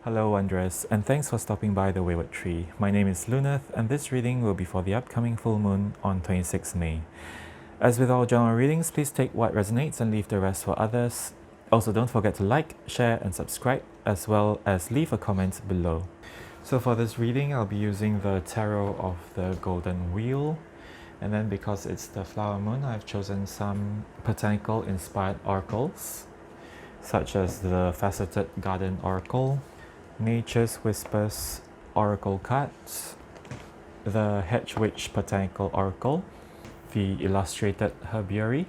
Hello Andres, and thanks for stopping by the Wayward Tree. My name is Luneth, and this reading will be for the upcoming full moon on 26 May. As with all general readings, please take what resonates and leave the rest for others. Also, don't forget to like, share, and subscribe, as well as leave a comment below. So for this reading, I'll be using the Tarot of the Golden Wheel. And then because it's the flower moon, I've chosen some botanical inspired oracles, such as the Faceted Garden Oracle, Nature's Whispers Oracle cards, the Hedge Witch Botanical Oracle, the Illustrated Herbiary,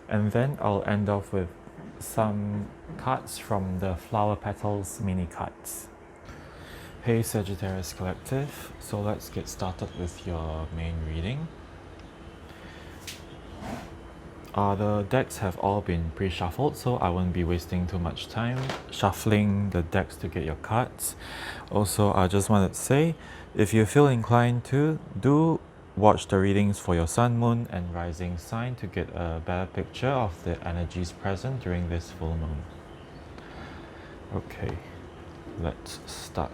and then I'll end off with some cards from the Flower Petals mini cards. Hey Sagittarius Collective, so let's get started with your main reading. The decks have all been pre-shuffled, so I won't be wasting too much time shuffling the decks to get your cards. Also, I just wanted to say, if you feel inclined to, do watch the readings for your sun, moon, and rising sign to get a better picture of the energies present during this full moon. Okay, let's start.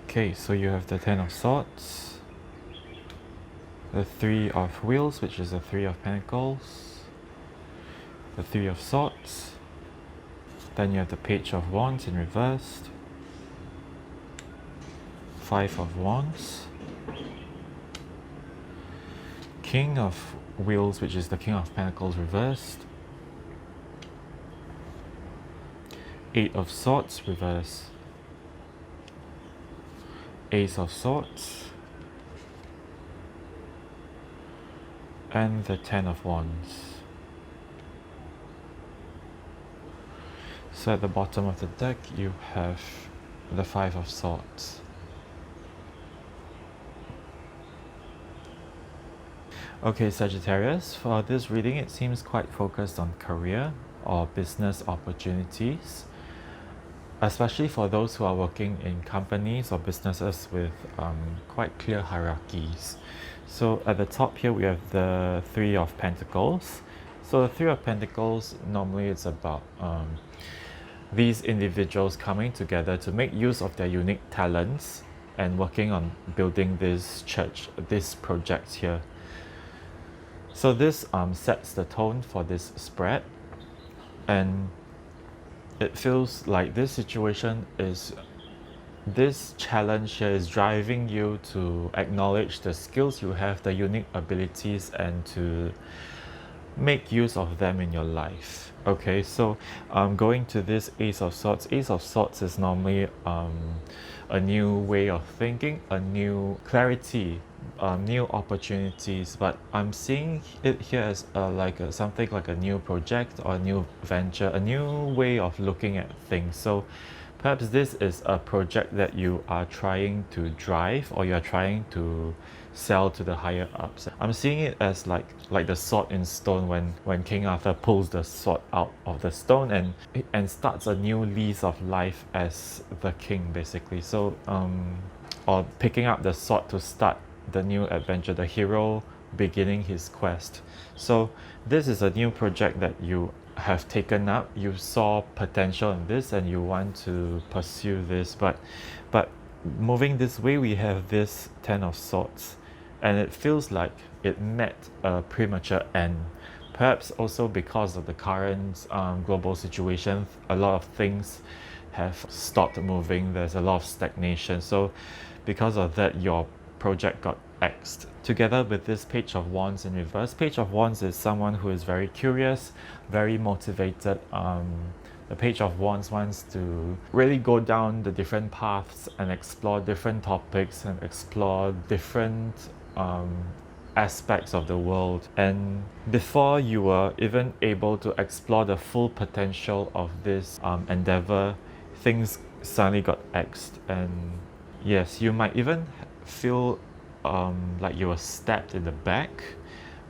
Okay, so you have the Ten of Swords, the Three of Wheels, which is the Three of Pentacles, the Three of Swords, then you have the Page of Wands in reversed, Five of Wands, King of Wheels, which is the King of Pentacles reversed, Eight of Swords reversed, Ace of Swords, and the Ten of Wands. So at the bottom of the deck you have the Five of Swords. Okay, Sagittarius, for this reading it seems quite focused on career or business opportunities, especially for those who are working in companies or businesses with quite clear hierarchies. So at the top here we have the Three of Pentacles. So the Three of Pentacles, normally it's about these individuals coming together to make use of their unique talents and working on building this church, this project here. So this sets the tone for this spread, and it feels like this situation is, this challenge here is driving you to acknowledge the skills you have, the unique abilities, and to make use of them in your life. Okay, so going to this Ace of Swords. Ace of Swords is normally a new way of thinking, a new clarity, new opportunities, but I'm seeing it here as something like a new project or a new venture, a new way of looking at things. So perhaps this is a project that you are trying to drive, or you are trying to sell to the higher ups. I'm seeing it as like the sword in stone, when King Arthur pulls the sword out of the stone and starts a new lease of life as the king, basically. So or picking up the sword to start the new adventure, the hero beginning his quest. So this is a new project that you have taken up. You saw potential in this and you want to pursue this, but moving this way we have this Ten of Swords, and it feels like it met a premature end. perhaps also because of the current global situation, a lot of things have stopped moving. There's a lot of stagnation. So because of that, your project got axed. Together with this Page of Wands in reverse, Page of Wands is someone who is very curious, very motivated. The Page of Wands wants to really go down the different paths and explore different topics and explore different aspects of the world. And before you were even able to explore the full potential of this endeavor, things suddenly got axed. And yes, you might even feel like you were stabbed in the back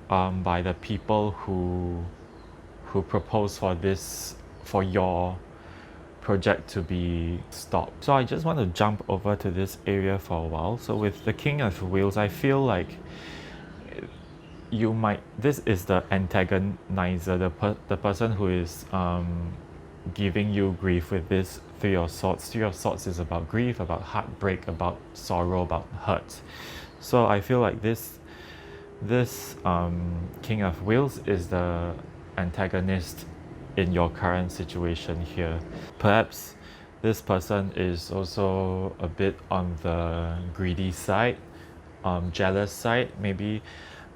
by the people who proposed for your project to be stopped. So I just want to jump over to this area for a while. So with the King of Wheels, I feel like this is the antagonizer, the person who is giving you grief with this Three of Swords. Three of Swords is about grief, about heartbreak, about sorrow, about hurt. So I feel like this King of Wheels is the antagonist in your current situation here. Perhaps this person is also a bit on the greedy side, jealous side. Maybe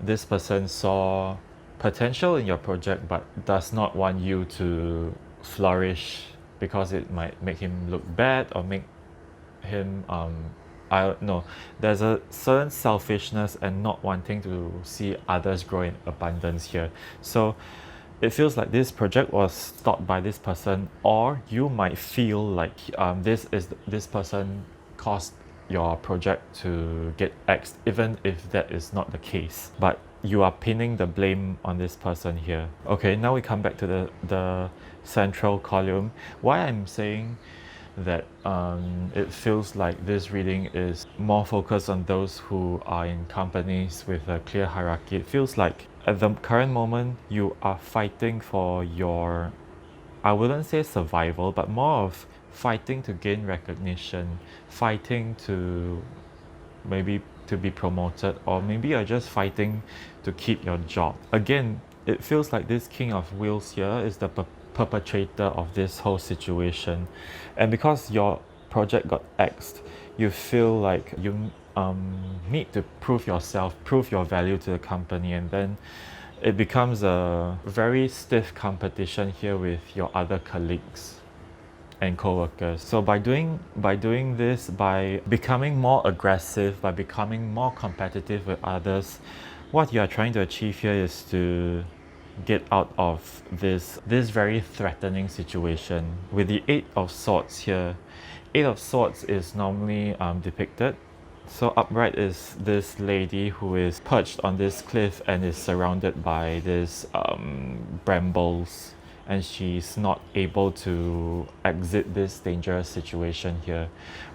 this person saw potential in your project but does not want you to flourish because it might make him look bad or make him I don't know. There's a certain selfishness and not wanting to see others grow in abundance here. So it feels like this project was stopped by this person, or you might feel like this person caused your project to get axed, even if that is not the case. But you are pinning the blame on this person here. Okay, now we come back to the central column. Why I'm saying that it feels like this reading is more focused on those who are in companies with a clear hierarchy. It feels like at the current moment you are fighting for your, I wouldn't say survival, but more of fighting to gain recognition, fighting to maybe to be promoted, or maybe you're just fighting to keep your job. Again, it feels like this King of Wheels here is the perpetrator of this whole situation, and because your project got axed, you feel like you need to prove yourself, prove your value to the company, and then it becomes a very stiff competition here with your other colleagues and co-workers. So by doing this, by becoming more aggressive, by becoming more competitive with others, what you are trying to achieve here is to get out of this very threatening situation. With the Eight of Swords here, Eight of Swords is normally depicted. So upright is this lady who is perched on this cliff and is surrounded by this brambles, and she's not able to exit this dangerous situation here.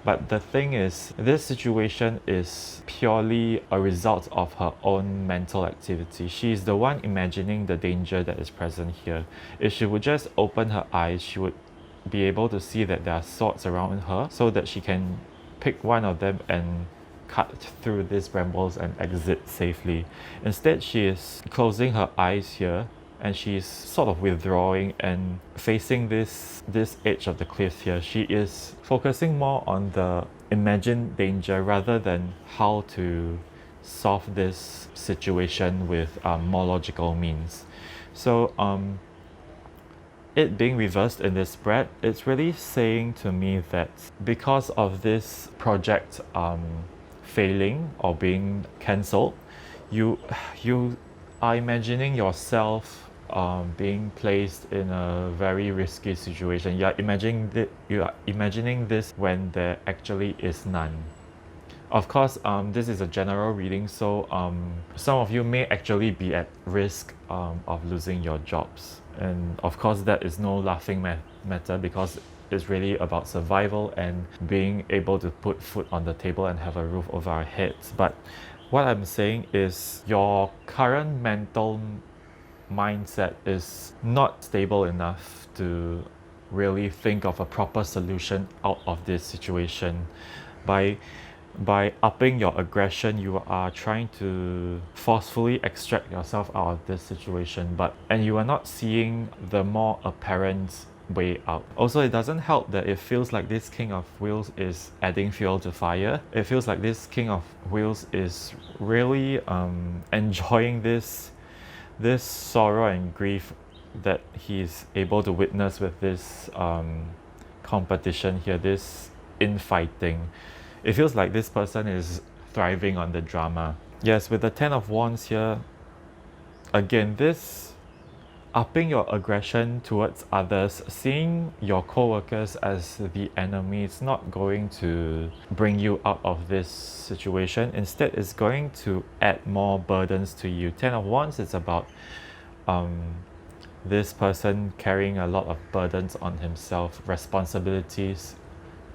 But the thing is, this situation is purely a result of her own mental activity. She's the one imagining the danger that is present here. If she would just open her eyes, she would be able to see that there are swords around her, so that she can pick one of them and cut through these brambles and exit safely. Instead, she is closing her eyes here, and she's sort of withdrawing and facing this edge of the cliff here. She is focusing more on the imagined danger rather than how to solve this situation with more logical means. So it being reversed in this spread, it's really saying to me that because of this project failing or being cancelled, you are imagining yourself being placed in a very risky situation. You are imagining this when there actually is none. Of course, this is a general reading, so some of you may actually be at risk of losing your jobs. And of course, that is no laughing matter, because it's really about survival and being able to put food on the table and have a roof over our heads. But what I'm saying is your current mental mindset is not stable enough to really think of a proper solution out of this situation. By by upping your aggression, you are trying to forcefully extract yourself out of this situation, and you are not seeing the more apparent way out. Also, it doesn't help that it feels like this King of Wheels is adding fuel to fire. It feels like this King of Wheels is really enjoying this sorrow and grief that he's able to witness with this competition here, this infighting. It feels like this person is thriving on the drama. Yes, with the Ten of Wands here, again, this upping your aggression towards others, seeing your co-workers as the enemy, it's not going to bring you out of this situation. Instead, it's going to add more burdens to you. Ten of Wands is about this person carrying a lot of burdens on himself, responsibilities,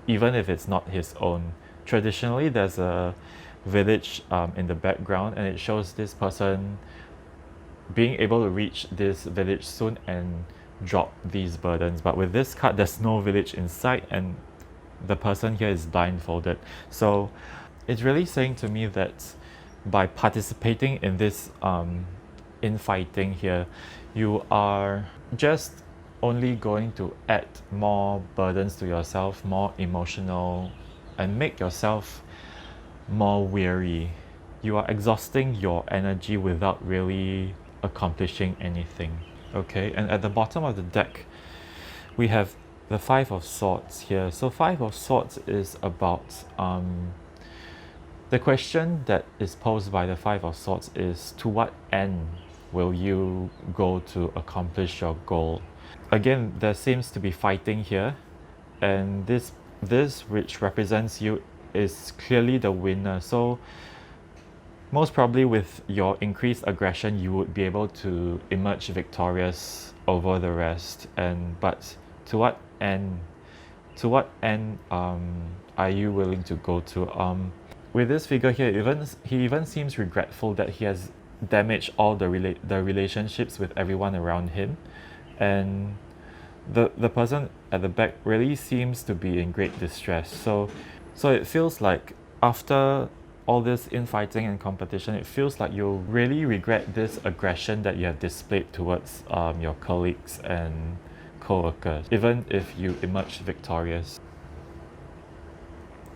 even if it's not his own. Traditionally, there's a village in the background, and it shows this person being able to reach this village soon and drop these burdens. But with this card, there's no village in sight, and the person here is blindfolded. So it's really saying to me that by participating in this infighting here, you are just only going to add more burdens to yourself, more emotional, and make yourself more weary. You are exhausting your energy without really accomplishing anything. Okay, and at the bottom of the deck, we have the Five of Swords here. So Five of Swords is about the question that is posed by the Five of Swords is, to what end will you go to accomplish your goal? Again, there seems to be fighting here, and this which represents you is clearly the winner. So most probably with your increased aggression, you would be able to emerge victorious over the rest. But to what end are you willing to go to? With this figure here, he even seems regretful that he has damaged all the relationships with everyone around him, and the person at the back really seems to be in great distress. So it feels like after all this infighting and competition, it feels like you'll really regret this aggression that you have displayed towards your colleagues and co-workers, even if you emerge victorious.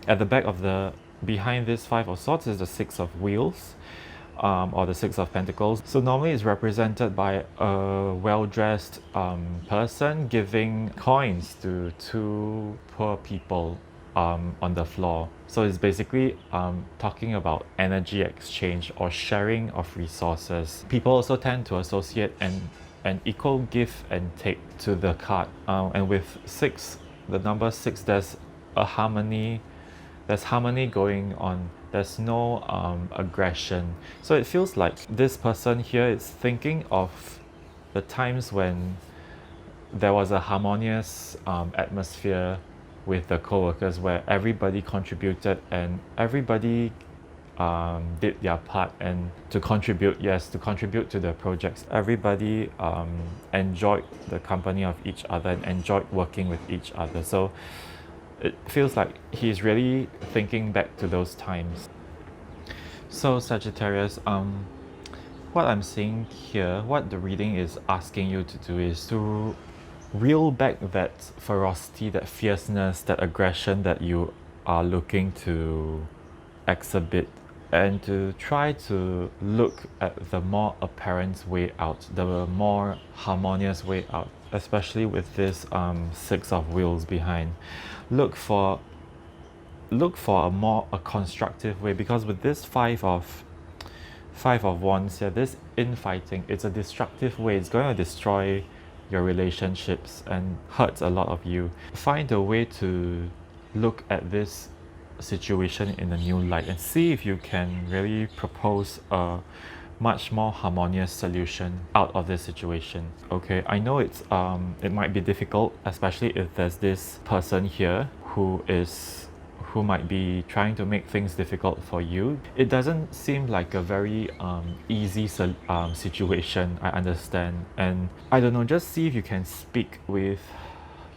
At the back of behind this Five of Swords is the Six of Wheels, or the Six of Pentacles. So normally it's represented by a well-dressed person giving coins to two poor people on the floor. So it's basically talking about energy exchange or sharing of resources. People also tend to associate an equal give and take to the card. And with the number 6, there's a harmony. There's harmony going on. There's no aggression. So it feels like this person here is thinking of the times when there was a harmonious atmosphere with the co-workers, where everybody contributed and everybody did their part, and to contribute to the projects. Everybody enjoyed the company of each other and enjoyed working with each other. So it feels like he's really thinking back to those times. So Sagittarius, what I'm seeing here, what the reading is asking you to do is to reel back that ferocity, that fierceness, that aggression that you are looking to exhibit, and to try to look at the more apparent way out, the more harmonious way out, especially with this Six of Wheels behind. Look for a constructive way, because with this Five of Wands here, this infighting, it's a destructive way. It's going to destroy your relationships and hurt a lot of you. Find a way to look at this situation in a new light and see if you can really propose a much more harmonious solution out of this situation. Okay, I know it might be difficult, especially if there's this person here who might be trying to make things difficult for you. It doesn't seem like a very easy situation, I understand. And I don't know, just see if you can speak with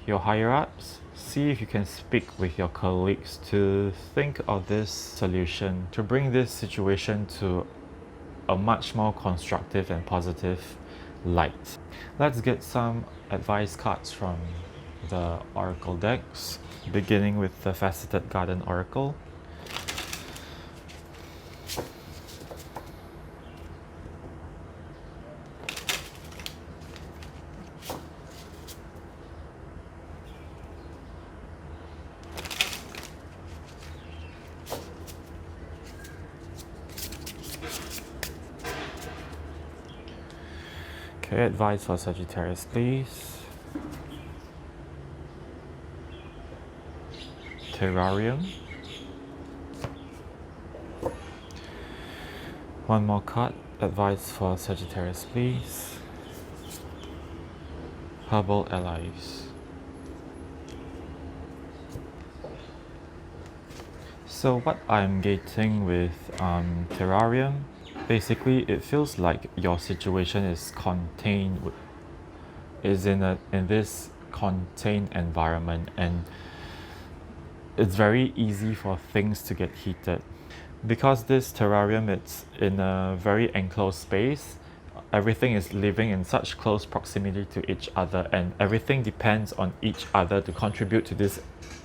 your higher ups. See if you can speak with your colleagues to think of this solution, to bring this situation to a much more constructive and positive light. Let's get some advice cards from the Oracle decks, beginning with the Faceted Garden Oracle. Okay, advice for Sagittarius, please. Terrarium. One more card, advice for Sagittarius, please. Herbal Allies. So what I'm getting with Terrarium, basically it feels like your situation is contained, is in this contained environment, and it's very easy for things to get heated. Because this terrarium, it's in a very enclosed space, everything is living in such close proximity to each other, and everything depends on each other to contribute to this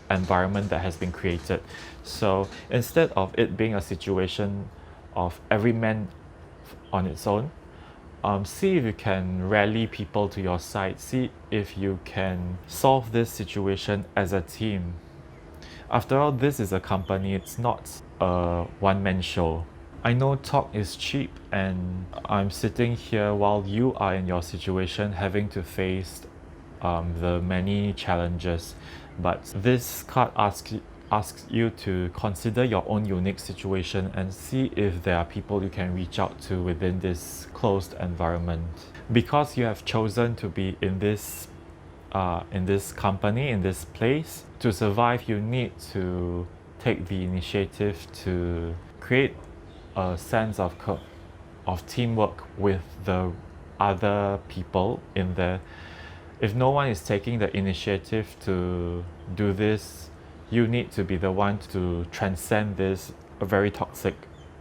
environment that has been created. So instead of it being a situation of every man on its own, see if you can rally people to your side, see if you can solve this situation as a team. After all, this is a company, it's not a one-man show. I know talk is cheap, and I'm sitting here while you are in your situation having to face the many challenges, but this card asks you to consider your own unique situation and see if there are people you can reach out to within this closed environment. Because you have chosen to be in this company, in this place, to survive, you need to take the initiative to create a sense of teamwork with the other people in there. If no one is taking the initiative to do this, you need to be the one to transcend this very toxic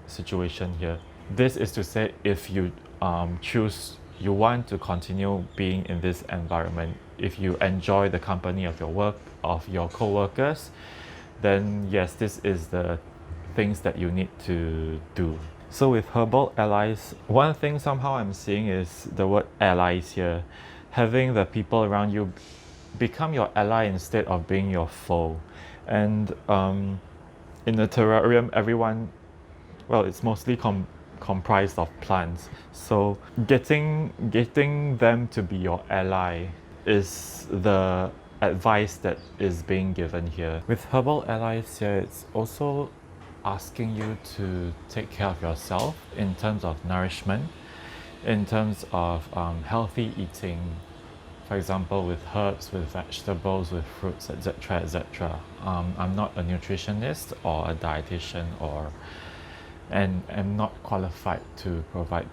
situation here. This is to say, if you you want to continue being in this environment, if you enjoy the company of your work, of your co-workers, then yes, this is the things that you need to do. So with Herbal Allies, one thing somehow I'm seeing is the word allies here. Having the people around you become your ally instead of being your foe. And in the terrarium, everyone, well, it's mostly comprised of plants. So getting them to be your ally is the advice that is being given here. With Herbal Allies here, it's also asking you to take care of yourself in terms of nourishment, in terms of healthy eating, for example with herbs, with vegetables, with fruits, etc, etc. I'm not a nutritionist or a dietitian, and am not qualified to provide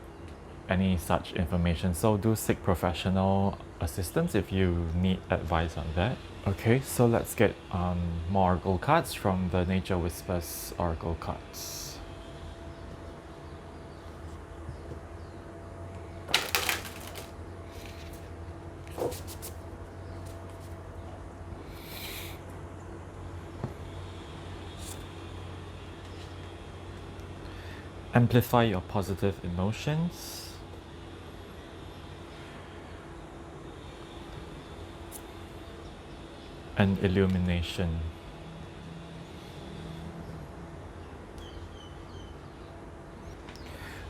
any such information, so do seek professional assistance if you need advice on that. Okay, so let's get more oracle cards from the Nature Whispers oracle cards. Amplify your positive emotions. And illumination.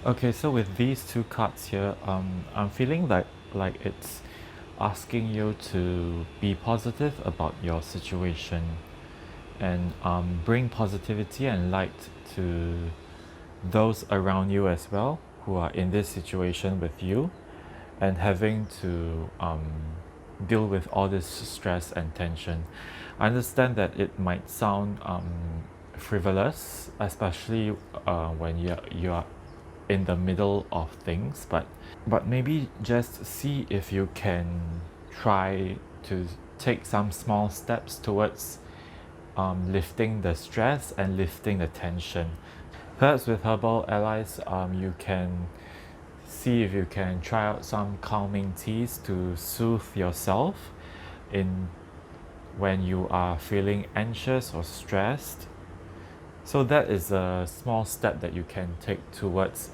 Okay, so with these two cards here, I'm feeling like it's asking you to be positive about your situation, and bring positivity and light to those around you as well who are in this situation with you and having to deal with all this stress and tension. I understand that it might sound frivolous, especially when you are in the middle of things, but maybe just see if you can try to take some small steps towards lifting the stress and lifting the tension. Perhaps with herbal allies, you can see if you can try out some calming teas to soothe yourself in when you are feeling anxious or stressed. So that is a small step that you can take towards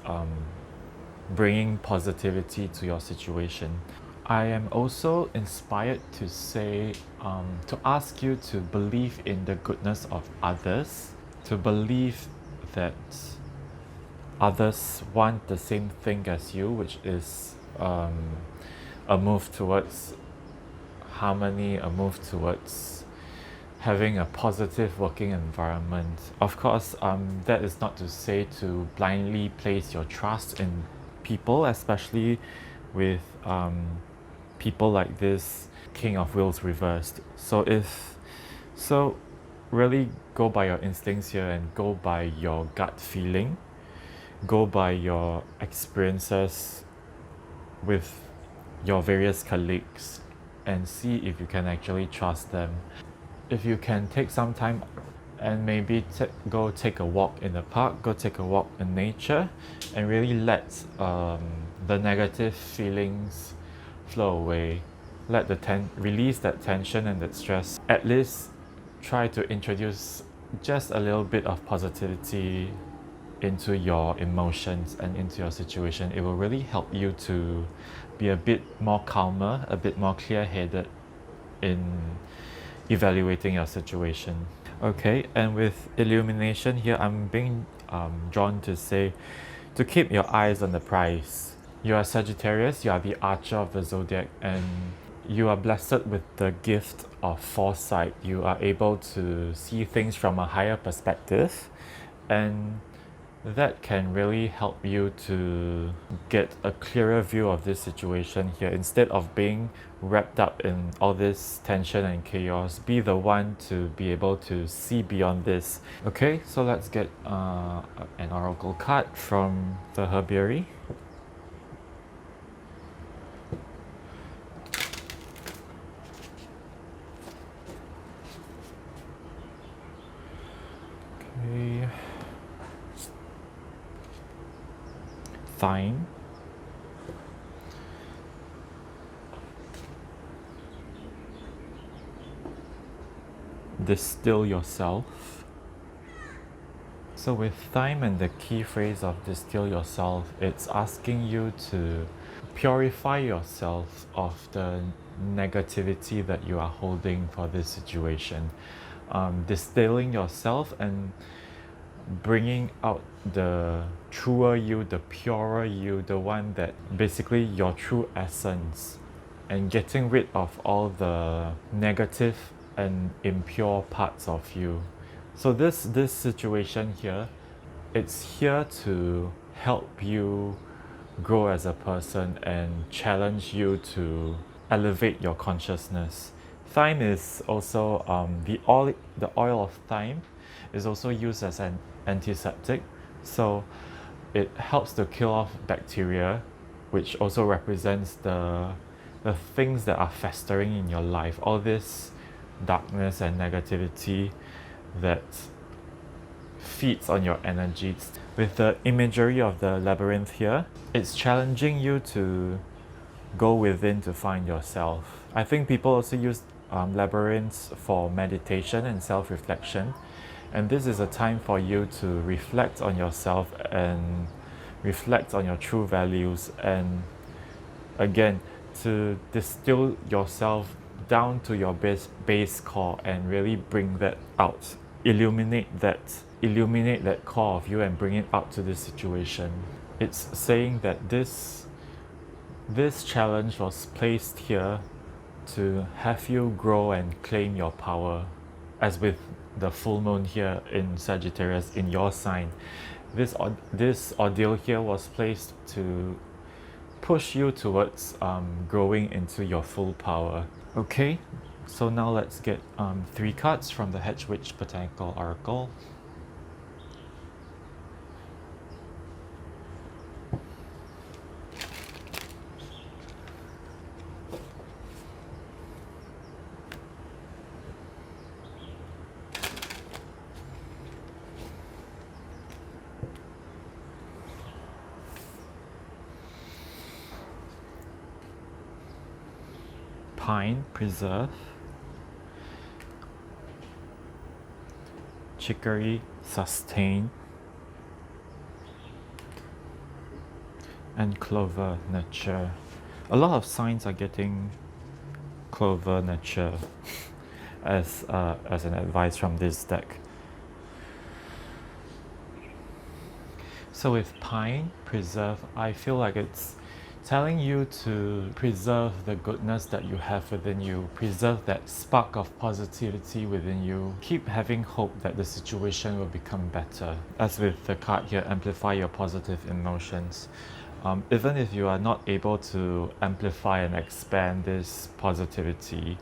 bringing positivity to your situation. I am also inspired to say, to ask you to believe in the goodness of others, to believe that others want the same thing as you, which is a move towards harmony, a move towards having a positive working environment. Of course, that is not to say to blindly place your trust in people, especially with people like this King of Wheels reversed. So really go by your instincts here and go by your gut feeling, go by your experiences with your various colleagues and see if you can actually trust them. If you can take some time and maybe go take a walk in the park, go take a walk in nature, and really let the negative feelings flow away. Let release that tension and that stress. At least try to introduce just a little bit of positivity into your emotions and into your situation. It will really help you to be a bit more calmer, a bit more clear-headed in evaluating your situation. Okay, and with illumination here, I'm being drawn to say to keep your eyes on the prize. You are Sagittarius, you are the archer of the zodiac, and you are blessed with the gift of foresight. You are able to see things from a higher perspective, and that can really help you to get a clearer view of this situation here. Instead of being wrapped up in all this tension and chaos, be the one to be able to see beyond this. Okay, so let's get an oracle card from the herbiary. Okay. Thyme, distill yourself. So with thyme and the key phrase of distill yourself, it's asking you to purify yourself of the negativity that you are holding for this situation. Distilling yourself and bringing out the truer you, the purer you, the one that basically your true essence, and getting rid of all the negative and impure parts of you. So this situation here, it's here to help you grow as a person and challenge you to elevate your consciousness. Thyme is also the oil of thyme is also used as an antiseptic, so it helps to kill off bacteria, which also represents the things that are festering in your life, all this darkness and negativity that feeds on your energy. With the imagery of the labyrinth here, it's challenging you to go within to find yourself. I think people also use labyrinths for meditation and self-reflection, and this is a time for you to reflect on yourself and reflect on your true values, and again to distill yourself down to your base core and really bring that out, illuminate that core of you and bring it out to this situation. It's saying that this challenge was placed here to have you grow and claim your power, as with the full moon here in Sagittarius in your sign. This ordeal here was placed to push you towards growing into your full power. Okay, so now let's get 3 cards from the Hedge Witch Botanical Oracle. pine, preserve. Chicory, sustain. And clover, nurture. A lot of signs are getting clover, nurture as an advice from this deck. So with pine, preserve, I feel like it's telling you to preserve the goodness that you have within you, preserve that spark of positivity within you, keep having hope that the situation will become better. As with the card here, amplify your positive emotions. Even if you are not able to amplify and expand this positivity,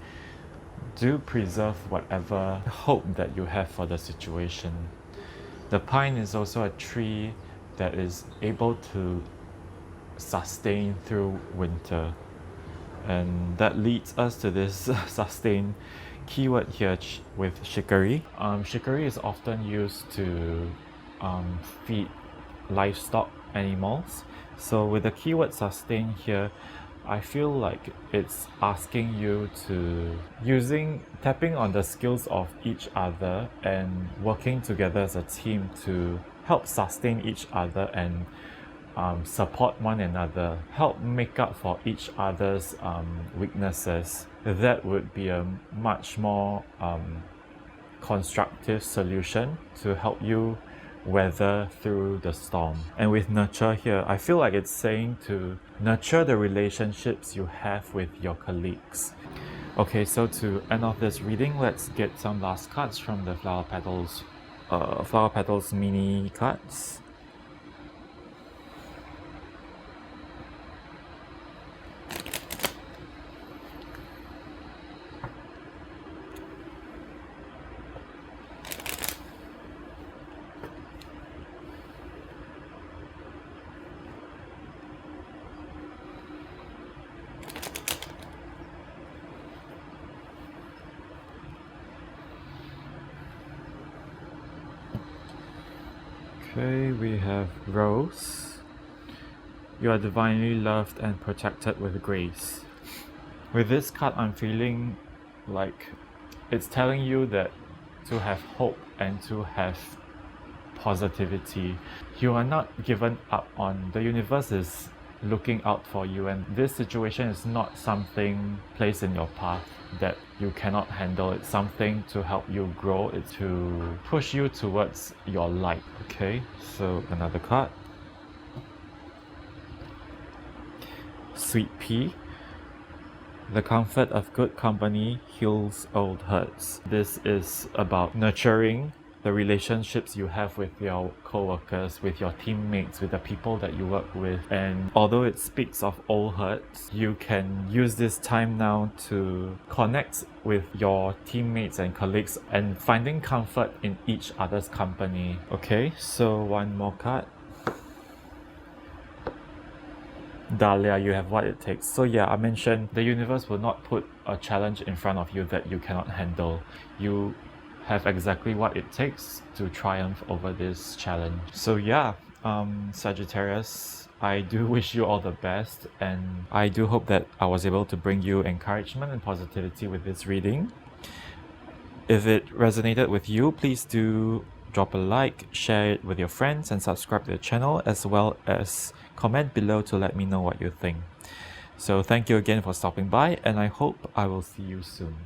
do preserve whatever hope that you have for the situation. The pine is also a tree that is able to sustain through winter, and that leads us to this sustain keyword here with chicory. Chicory is often used to feed livestock animals. So with the keyword sustain here, I feel like it's asking you to tapping on the skills of each other and working together as a team to help sustain each other and support one another, help make up for each other's weaknesses. That would be a much more constructive solution to help you weather through the storm. And with nurture here, I feel like it's saying to nurture the relationships you have with your colleagues. Okay, so to end off this reading, let's get some last cards from the Flower Petals mini cards. Okay, we have Rose. You are divinely loved and protected with grace. With this card, I'm feeling like it's telling you that to have hope and to have positivity. You are not given up on. The universe is looking out for you, and this situation is not something placed in your path that you cannot handle. It's something to help you grow. It's to push you towards your light. Okay, so another card. Sweet Pea. The comfort of good company heals old hurts. This is about nurturing the relationships you have with your co-workers, with your teammates, with the people that you work with. And although it speaks of old hurts, you can use this time now to connect with your teammates and colleagues and finding comfort in each other's company. Okay, so one more card. Dahlia, you have what it takes. So yeah, I mentioned the universe will not put a challenge in front of you that you cannot handle. You have exactly what it takes to triumph over this challenge. So yeah, Sagittarius, I do wish you all the best, and I do hope that I was able to bring you encouragement and positivity with this reading. If it resonated with you, please do drop a like, share it with your friends, and subscribe to the channel, as well as comment below to let me know what you think. So thank you again for stopping by, and I hope I will see you soon.